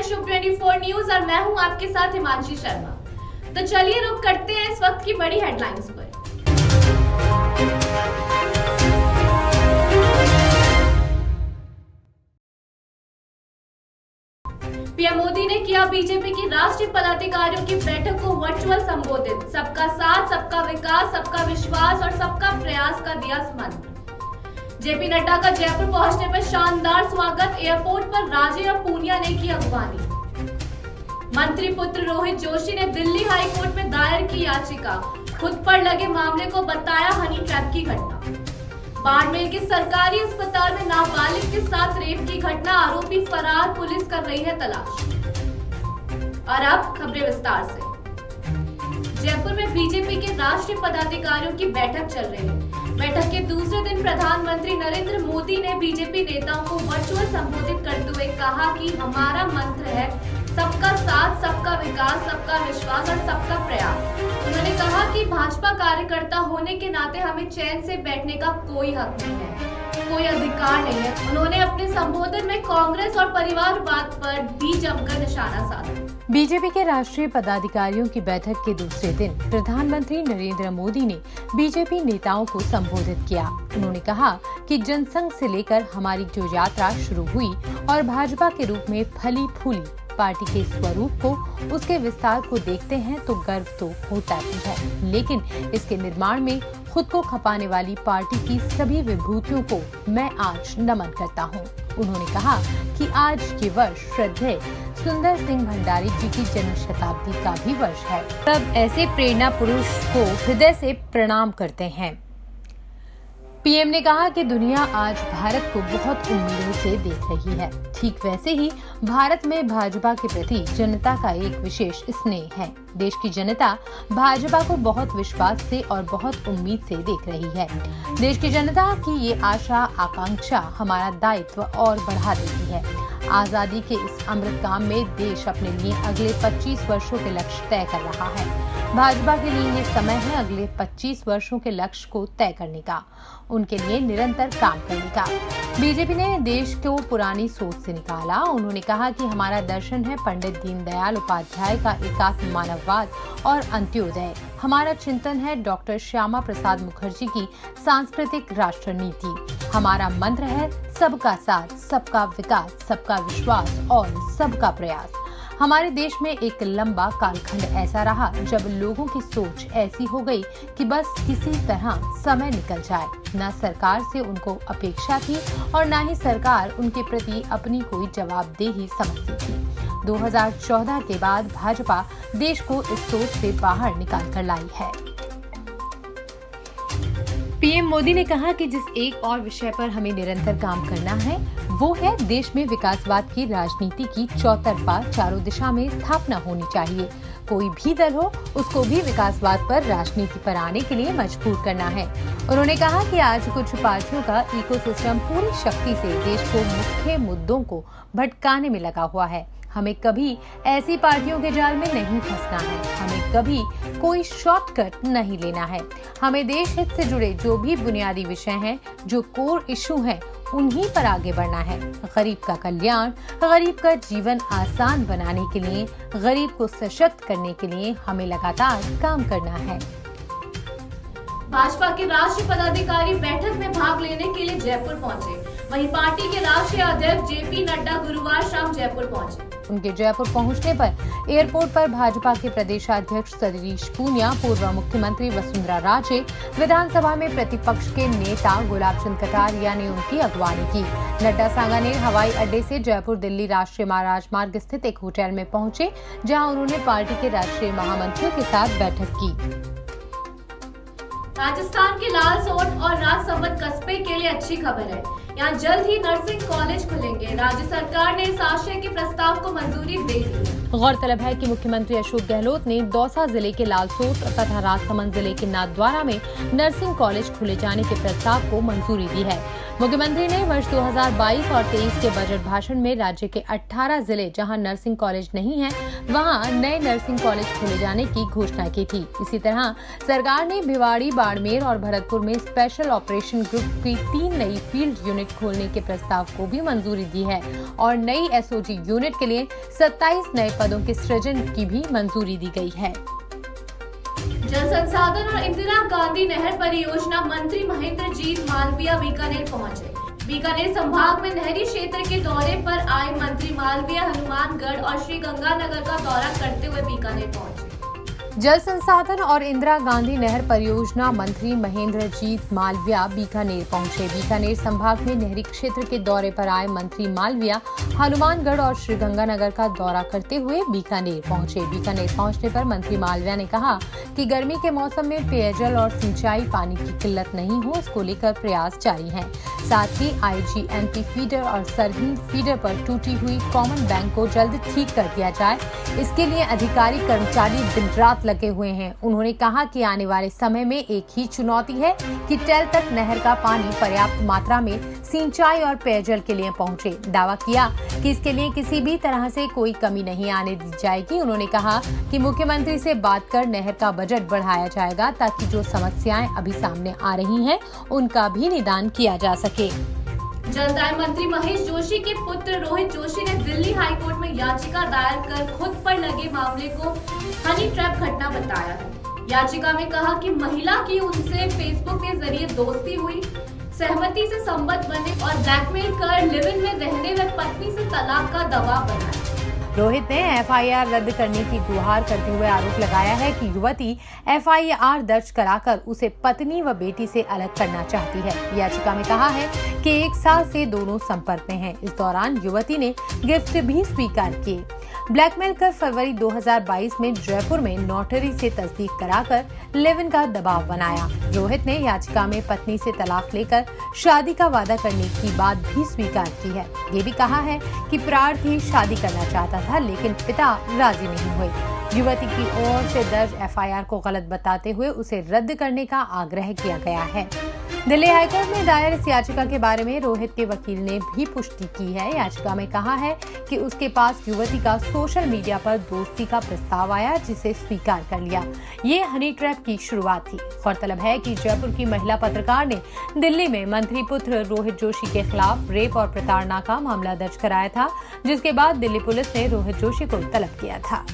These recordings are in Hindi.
शुभ 24 न्यूज और मैं हूं आपके साथ हिमांशी शर्मा। तो चलिए रुक करते हैं इस वक्त की बड़ी हेडलाइंस पर। पीएम मोदी ने किया बीजेपी की राष्ट्रीय पदाधिकारियों की बैठक को वर्चुअल संबोधित। सबका साथ, सबका विकास, सबका विश्वास और सबका प्रयास का दिया मंत्र। जेपी नड्डा का जयपुर पहुंचने पर शानदार स्वागत। एयरपोर्ट पर राजे और पूनिया ने की अगवानी। मंत्री पुत्र रोहित जोशी ने दिल्ली हाई कोर्ट में दायर की याचिका। खुद पर लगे मामले को बताया हनी ट्रैप की घटना। बाड़मेर के सरकारी अस्पताल में नाबालिग के साथ रेप की घटना, आरोपी फरार, पुलिस कर रही है तलाश। और अब खबरें विस्तार से। जयपुर में बीजेपी के राष्ट्रीय पदाधिकारियों की बैठक चल रही है। बैठक के दूसरे दिन प्रधानमंत्री नरेंद्र मोदी ने बीजेपी नेताओं को वर्चुअल संबोधित करते हुए कहा कि हमारा मंत्र है सबका साथ, सबका विकास, सबका विश्वास और सबका प्रयास। उन्होंने कहा कि भाजपा कार्यकर्ता होने के नाते हमें चैन से बैठने का कोई हक नहीं है, कोई अधिकार नहीं है। उन्होंने अपने संबोधन में कांग्रेस और परिवारवाद पर भी जमकर निशाना साधा। बीजेपी के राष्ट्रीय पदाधिकारियों की बैठक के दूसरे दिन प्रधानमंत्री नरेंद्र मोदी ने बीजेपी नेताओं को संबोधित किया। उन्होंने कहा कि जनसंघ से लेकर हमारी जो यात्रा शुरू हुई और भाजपा के रूप में फली फूली पार्टी के स्वरूप को, उसके विस्तार को देखते हैं तो गर्व तो होता ही है, लेकिन इसके निर्माण में खुद को खपाने वाली पार्टी की सभी विभूतियों को मैं आज नमन करता हूं। उन्होंने कहा कि आज ये वर्ष श्रद्धेय सुंदर सिंह भंडारी जी की जन्म शताब्दी का भी वर्ष है। सब ऐसे प्रेरणा पुरुष को हृदय से प्रणाम करते हैं। पीएम ने कहा कि दुनिया आज भारत को बहुत उम्मीदों से देख रही है। ठीक वैसे ही भारत में भाजपा के प्रति जनता का एक विशेष स्नेह है। देश की जनता भाजपा को बहुत विश्वास से और बहुत उम्मीद से देख रही है। देश की जनता की ये आशा आकांक्षा हमारा दायित्व और बढ़ा देती है। आजादी के इस अमृत काम में देश अपने लिए अगले 25 वर्षों के लक्ष्य तय कर रहा है। भाजपा के लिए ये समय है अगले 25 वर्षों के लक्ष्य को तय करने का, उनके लिए निरंतर काम करने का। बीजेपी ने देश को पुरानी सोच से निकाला। उन्होंने कहा कि हमारा दर्शन है पंडित दीनदयाल उपाध्याय का एकात्म मानववाद और अंत्योदय। हमारा चिंतन है डॉक्टर श्यामा प्रसाद मुखर्जी की सांस्कृतिक राष्ट्र नीति। हमारा मंत्र है सबका साथ, सबका विकास, सबका विश्वास और सबका प्रयास। हमारे देश में एक लंबा कालखंड ऐसा रहा जब लोगों की सोच ऐसी हो गई कि बस किसी तरह समय निकल जाए। न सरकार से उनको अपेक्षा थी और न ही सरकार उनके प्रति अपनी कोई जवाबदेही समझती थी। 2014 के बाद भाजपा देश को इस सोच से बाहर निकाल कर लाई है। पीएम मोदी ने कहा कि जिस एक और विषय पर हमें निरंतर काम करना है वो है देश में विकासवाद की राजनीति की चौतरफा चारों दिशा में स्थापना होनी चाहिए। कोई भी दल हो उसको भी विकासवाद पर राजनीति पर आने के लिए मजबूर करना है। उन्होंने कहा कि आज कुछ पार्टियों का इकोसिस्टम पूरी शक्ति से देश को मुख्य मुद्दों को भटकाने में लगा हुआ है। हमें कभी ऐसी पार्टियों के जाल में नहीं फंसना है। हमें कभी कोई शॉर्टकट नहीं लेना है। हमें देश हित से जुड़े जो भी बुनियादी विषय हैं, जो कोर इशू हैं, उन्हीं पर आगे बढ़ना है। गरीब का कल्याण, गरीब का जीवन आसान बनाने के लिए, गरीब को सशक्त करने के लिए हमें लगातार काम करना है। भाजपा के राष्ट्रीय पदाधिकारी बैठक में भाग लेने के लिए जयपुर पहुंचे। वहीं पार्टी के राष्ट्रीय अध्यक्ष जेपी नड्डा गुरुवार शाम जयपुर पहुंचे। उनके जयपुर पहुंचने पर एयरपोर्ट पर भाजपा के प्रदेशाध्यक्ष सतीश पूनिया, पूर्व मुख्यमंत्री वसुंधरा राजे, विधानसभा में प्रतिपक्ष के नेता गुलाब चंद कटारिया ने उनकी अगवानी की। नड्डा सांगानेर हवाई अड्डे से जयपुर दिल्ली राष्ट्रीय राजमार्ग स्थित एक होटल में पहुंचे, जहां उन्होंने पार्टी के राष्ट्रीय महामंत्रियों के साथ बैठक की। राजस्थान के लालसोट और राजसमंद कस्बे के लिए अच्छी खबर है। यहाँ जल्द ही नर्सिंग कॉलेज खुलेंगे। राज्य सरकार ने इस आशय के प्रस्ताव को मंजूरी दे दी। गौरतलब है कि मुख्यमंत्री अशोक गहलोत ने दौसा जिले के लालसोट तथा राजसमंद जिले के नाथद्वारा में नर्सिंग कॉलेज खुले जाने के प्रस्ताव को मंजूरी दी है। मुख्यमंत्री ने वर्ष 2022 और 23 के बजट भाषण में राज्य के 18 जिले जहां नर्सिंग कॉलेज नहीं है वहां नए नर्सिंग कॉलेज खोले जाने की घोषणा की थी। इसी तरह सरकार ने भिवाड़ी, बाड़मेर और भरतपुर में स्पेशल ऑपरेशन ग्रुप की 3 नई फील्ड यूनिट खोलने के प्रस्ताव को भी मंजूरी दी है और नई एसओजी यूनिट के लिए 27 नए पदों के सृजन की भी मंजूरी दी गई है। जल संसाधन और इंदिरा गांधी नहर परियोजना मंत्री महेंद्रजीत मालवीया बीकानेर पहुंचे। बीकानेर संभाग में नहरी क्षेत्र के दौरे पर आए मंत्री मालवीया हनुमानगढ़ और श्रीगंगानगर का दौरा करते हुए बीकानेर पहुंचे। जल संसाधन और इंदिरा गांधी नहर परियोजना मंत्री महेंद्रजीत मालवीया बीकानेर पहुंचे। बीकानेर संभाग में नहरी क्षेत्र के दौरे पर आए मंत्री मालवीया हनुमानगढ़ और श्रीगंगानगर का दौरा करते हुए बीकानेर पहुंचे। बीकानेर पहुंचने पर मंत्री मालवीया ने कहा कि गर्मी के मौसम में पेयजल और सिंचाई पानी की किल्लत नहीं हो, इसको लेकर प्रयास जारी हैं। साथ ही आईजीएनटी फीडर और सरहिंद फीडर पर टूटी हुई कॉमन बैंक को जल्द ठीक कर दिया जाए, इसके लिए अधिकारी कर्मचारी दिन रात लगे हुए हैं। उन्होंने कहा कि आने वाले समय में एक ही चुनौती है कि टेल तक नहर का पानी पर्याप्त मात्रा में सिंचाई और पेयजल के लिए पहुंचे। दावा किया कि इसके लिए किसी भी तरह से कोई कमी नहीं आने दी जाएगी। उन्होंने कहा कि मुख्यमंत्री से बात कर नहर का बजट बढ़ाया जाएगा ताकि जो समस्याएं अभी सामने आ रही हैं उनका भी निदान किया जा सके। जलदाय मंत्री महेश जोशी के पुत्र रोहित जोशी ने दिल्ली हाईकोर्ट में याचिका दायर कर खुद पर लगे मामले को हनी ट्रैप घटना बताया है। याचिका में कहा कि महिला की उनसे फेसबुक के जरिए दोस्ती हुई, सहमति से संबंध बने और ब्लैकमेल कर लिव इन में रहने व पत्नी से तलाक का दबाव बनाया। रोहित ने एफआईआर रद्द करने की गुहार करते हुए आरोप लगाया है कि युवती एफआईआर दर्ज कराकर उसे पत्नी व बेटी से अलग करना चाहती है। याचिका में कहा है कि 1 साल से दोनों संपर्क में हैं। इस दौरान युवती ने गिफ्ट भी स्वीकार किए। ब्लैकमेल कर फरवरी 2022 में जयपुर में नोटरी से तस्दीक कराकर लिव इन का दबाव बनाया। रोहित ने याचिका में पत्नी से तलाक लेकर शादी का वादा करने की बात भी स्वीकार की है। ये भी कहा है कि प्रार्थी शादी करना चाहता था लेकिन पिता राजी नहीं हुए। युवती की ओर से दर्ज एफआईआर को गलत बताते हुए उसे रद्द करने का आग्रह किया गया है। दिल्ली हाईकोर्ट में दायर इस याचिका के बारे में रोहित के वकील ने भी पुष्टि की है। याचिका में कहा है कि उसके पास युवती का सोशल मीडिया पर दोस्ती का प्रस्ताव आया जिसे स्वीकार कर लिया। ये हनी ट्रैप की शुरुआत थी। गौरतलब है कि जयपुर की महिला पत्रकार ने दिल्ली में मंत्री पुत्र रोहित जोशी के खिलाफ रेप और प्रताड़ना का मामला दर्ज कराया था, जिसके बाद दिल्ली पुलिस ने रोहित जोशी को तलब किया था।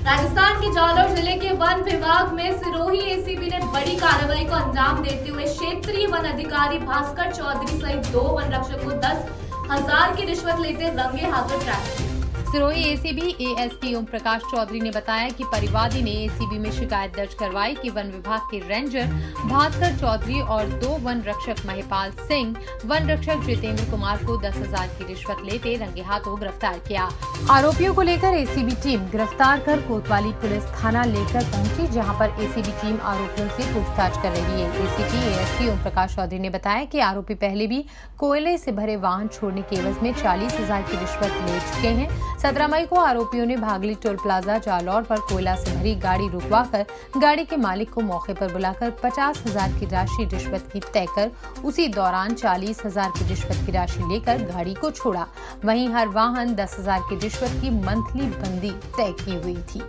राजस्थान के जालौर जिले के वन विभाग में सिरोही एसीबी ने बड़ी कार्रवाई को अंजाम देते हुए क्षेत्रीय वन अधिकारी भास्कर चौधरी सहित 2 वन रक्षक को 10,000 की रिश्वत लेते रंगे हाथों ट्रैप किया। सिरोही एसीबी एएसपी ओम प्रकाश चौधरी ने बताया कि परिवादी ने एसीबी में शिकायत दर्ज करवाई कि वन विभाग के रेंजर भास्कर चौधरी और 2 वन रक्षक महिपाल सिंह, वन रक्षक जितेंद्र कुमार को 10,000 की रिश्वत लेते रंगे हाथों गिरफ्तार किया। आरोपियों को लेकर एसीबी टीम गिरफ्तार कर कोतवाली पुलिस थाना लेकर पहुंची, जहां पर एसीबी टीम आरोपियों से पूछताछ कर रही है। एसीपी एएसपी ओम प्रकाश चौधरी ने बताया कि आरोपी पहले भी कोयले से भरे वाहन छोड़ने के एवज में 40,000 की रिश्वत ले चुके हैं। 17 मई को आरोपियों ने भागली टोल प्लाजा जालौर पर कोयला से भरी गाड़ी रुकवाकर गाड़ी के मालिक को मौके पर बुलाकर 50,000 की राशि रिश्वत की तय कर उसी दौरान 40,000 की रिश्वत की राशि लेकर गाड़ी को छोड़ा। वहीं हर वाहन 10,000 की रिश्वत की मंथली बंदी तय की हुई थी।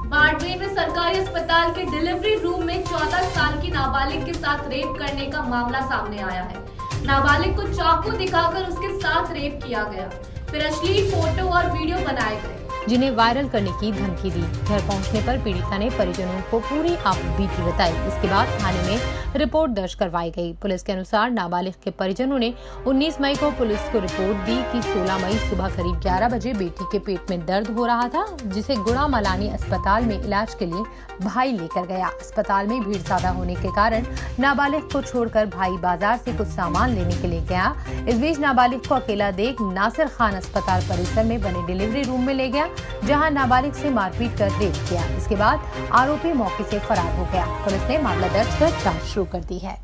बाड़मेर में सरकारी अस्पताल के डिलीवरी रूम में 14 साल की नाबालिग के साथ रेप करने का मामला सामने आया है। नाबालिग को चाकू दिखाकर उसके साथ रेप किया गया, फिर अश्लील फोटो और वीडियो बनाए गए, जिन्हें वायरल करने की धमकी दी। घर पहुंचने पर पीड़िता ने परिजनों को पूरी आपबीती बताई। इसके बाद थाने में रिपोर्ट दर्ज करवाई गई। पुलिस के अनुसार नाबालिग के परिजनों ने 19 मई को पुलिस को रिपोर्ट दी कि 16 मई सुबह करीब 11 बजे बेटी के पेट में दर्द हो रहा था, जिसे गुड़ा मलानी अस्पताल में इलाज के लिए भाई लेकर गया। अस्पताल में भीड़ ज्यादा होने के कारण नाबालिग को छोड़कर भाई बाजार से कुछ सामान लेने के लिए गया। इस बीच नाबालिग को अकेला देख नासिर खान अस्पताल परिसर में बने डिलीवरी रूम में ले गया, जहां नाबालिग से मारपीट कर रेप किया। इसके बाद आरोपी मौके से फरार हो गया। पुलिस ने मामला दर्ज कर जांच शुरू कर दी है।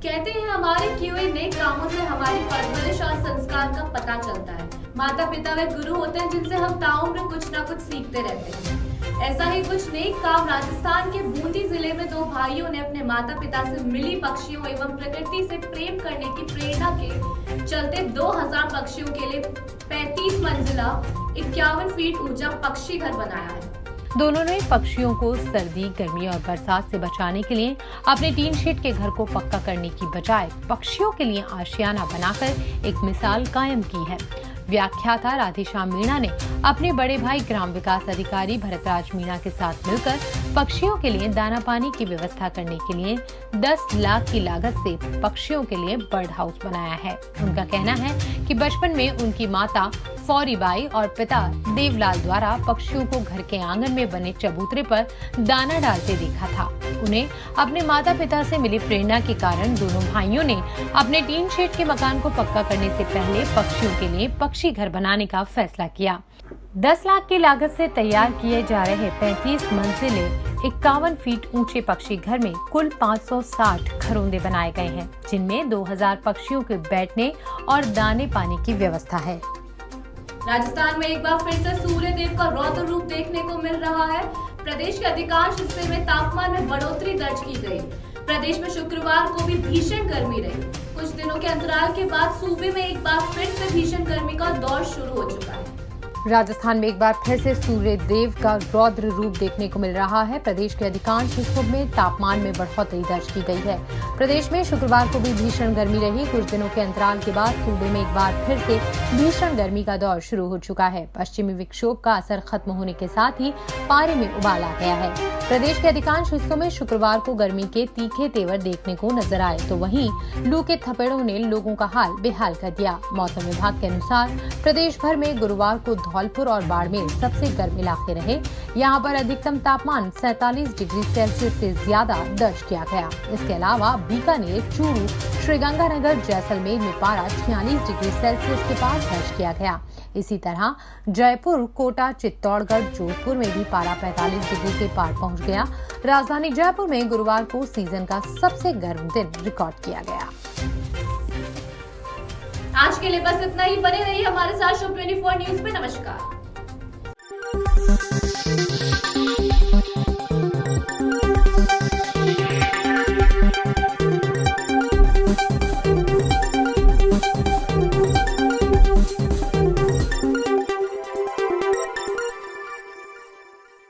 कहते हैं हमारे किए हुए नेक कामों से हमारी परवरिश और संस्कार का पता चलता है। माता पिता वे गुरु होते हैं जिनसे हम ताउम्र कुछ ना कुछ सीखते रहते हैं। ऐसा ही कुछ नेक काम राजस्थान के बूंदी जिले में दो भाइयों ने अपने माता पिता से मिली पक्षियों एवं प्रकृति से प्रेम करने की प्रेरणा के चलते 2000 पक्षियों के लिए 35 मंजिला 51 फीट ऊंचा पक्षी घर बनाया है। दोनों ने पक्षियों को सर्दी, गर्मी और बरसात से बचाने के लिए अपने टीन शेड के घर को पक्का करने की बजाय पक्षियों के लिए आशियाना बनाकर एक मिसाल कायम की है। व्याख्याता राधेश्याम मीणा ने अपने बड़े भाई ग्राम विकास अधिकारी भरतराज मीणा के साथ मिलकर पक्षियों के लिए दाना पानी की व्यवस्था करने के लिए 10 लाख की लागत से पक्षियों के लिए बर्ड हाउस बनाया है। उनका कहना है कि बचपन में उनकी माता फौरीबाई और पिता देवलाल द्वारा पक्षियों को घर के आंगन में बने चबूतरे पर दाना डालते देखा था। उन्हें अपने माता पिता से मिली प्रेरणा के कारण दोनों भाइयों ने अपने टीन शेड के मकान को पक्का करने से पहले पक्षियों के लिए पक्षी घर बनाने का फैसला किया। 10 लाख की लागत से तैयार किए जा रहे 35 मंजिले 51 फीट ऊंचे पक्षी घर में कुल 560 घरोंदे बनाए गए हैं, जिनमें 2000 पक्षियों के बैठने और दाने पानी की व्यवस्था है। राजस्थान में एक बार फिर से सूर्य देव का रौद्र रूप देखने को मिल रहा है। प्रदेश के अधिकांश हिस्से में तापमान में बढ़ोतरी दर्ज की गई। प्रदेश में शुक्रवार को भी भीषण गर्मी रही। कुछ दिनों के अंतराल के बाद सूबे में एक बार फिर से भीषण गर्मी का दौर शुरू हो चुका है। राजस्थान में एक बार फिर से सूर्य देव का रौद्र रूप देखने को मिल रहा है। प्रदेश के अधिकांश हिस्सों में तापमान में बढ़ोतरी दर्ज की गई है। प्रदेश में शुक्रवार को भी भीषण गर्मी रही। कुछ दिनों के अंतराल के बाद सूबे में एक बार फिर से भीषण गर्मी का दौर शुरू हो चुका है। पश्चिमी विक्षोभ का असर खत्म होने के साथ ही पारे में उबाल आ गया है। प्रदेश के अधिकांश हिस्सों में शुक्रवार को गर्मी के तीखे तेवर देखने को नजर आए, तो वहीं लू के थपेड़ों ने लोगों का हाल बेहाल कर दिया। मौसम विभाग के अनुसार प्रदेश भर में गुरुवार को धौलपुर और बाड़मेर सबसे गर्म इलाके रहे। यहाँ पर अधिकतम तापमान 47 डिग्री सेल्सियस से ज्यादा दर्ज किया गया। इसके अलावा बीकानेर, चूरू, श्रीगंगानगर, जैसलमेर में पारा 46 डिग्री सेल्सियस के पास दर्ज किया गया। इसी तरह जयपुर, कोटा, चित्तौड़गढ़, जोधपुर में भी पारा 45 डिग्री के पार पहुंच गया। राजधानी जयपुर में गुरुवार को सीजन का सबसे गर्म दिन रिकॉर्ड किया गया। आज के लिए बस इतना ही। बने रहिए हमारे साथ शो 24 न्यूज में। नमस्कार।